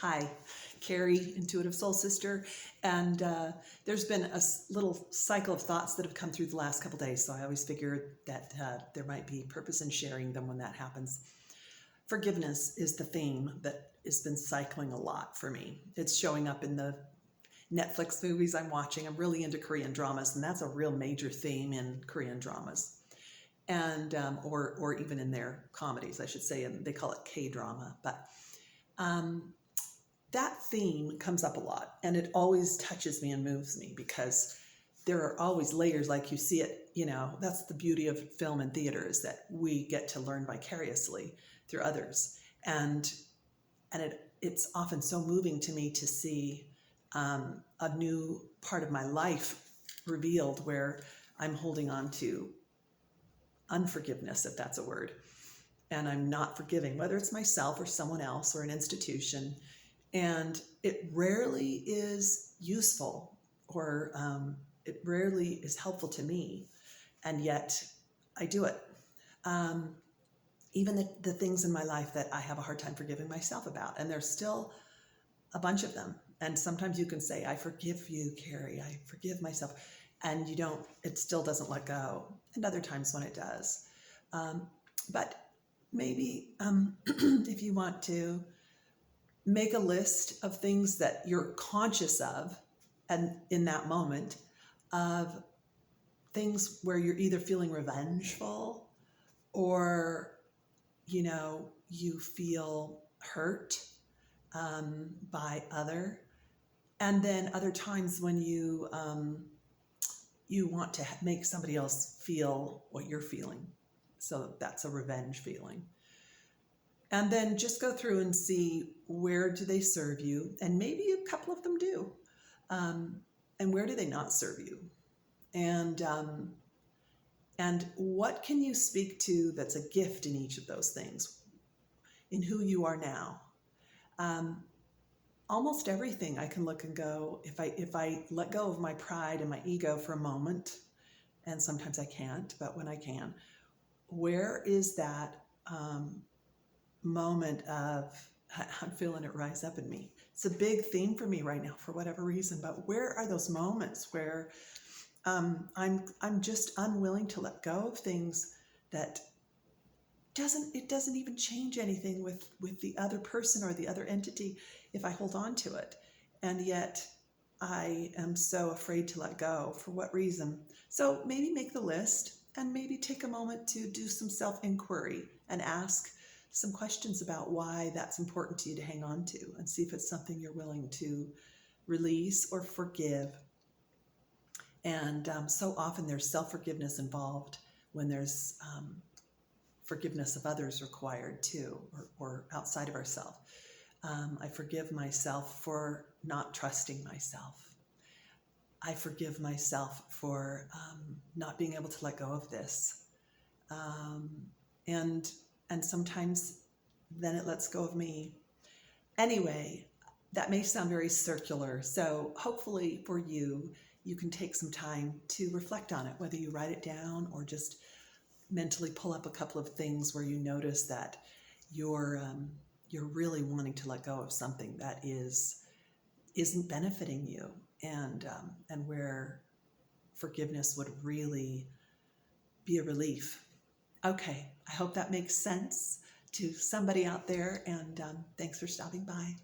Hi, Carrie, Intuitive Soul Sister, and there's been a little cycle of thoughts that have come through the last couple days, so I always figure that there might be purpose in sharing them when that happens. Forgiveness is the theme that has been cycling a lot for me. It's showing up in the Netflix movies I'm watching. I'm really into Korean dramas, and that's a real major theme in Korean dramas, and or even in their comedies, I should say, and they call it K-drama, but that theme comes up a lot, and it always touches me and moves me because there are always layers. Like you see it, that's the beauty of film and theater, is that we get to learn vicariously through others, and it's often so moving to me to see a new part of my life revealed where I'm holding on to unforgiveness, if that's a word, and I'm not forgiving, whether it's myself or someone else or an institution. And it rarely is useful, or it rarely is helpful to me, and yet I do it. Even the things in my life that I have a hard time forgiving myself about, and there's still a bunch of them. And sometimes you can say, I forgive you, Carrie, I forgive myself, and it still doesn't let go. And other times when it does. But maybe if you want to make a list of things that you're conscious of, and in that moment, of things where you're either feeling revengeful or you feel hurt by other, and then other times when you want to make somebody else feel what you're feeling, so that's a revenge feeling. And then just go through and see, where do they serve you? And maybe a couple of them do. And where do they not serve you? And what can you speak to that's a gift in each of those things, in who you are now? Almost everything I can look and go, if I let go of my pride and my ego for a moment, and sometimes I can't, but when I can, where is that moment of, I'm feeling it rise up in me? It's a big theme for me right now for whatever reason, but where are those moments where I'm just unwilling to let go of things that doesn't even change anything with the other person or the other entity if I hold on to it, and yet I am so afraid to let go. For what reason? So maybe make the list, and maybe take a moment to do some self-inquiry and ask some questions about why that's important to you to hang on to, and see if it's something you're willing to release or forgive. And so often there's self-forgiveness involved when there's forgiveness of others required too, or outside of ourselves. I forgive myself for not trusting myself. I forgive myself for not being able to let go of this. And sometimes then it lets go of me. Anyway, that may sound very circular. So hopefully for you, you can take some time to reflect on it, whether you write it down or just mentally pull up a couple of things where you notice that you're really wanting to let go of something that isn't benefiting you, and where forgiveness would really be a relief. Okay, I hope that makes sense to somebody out there, and thanks for stopping by.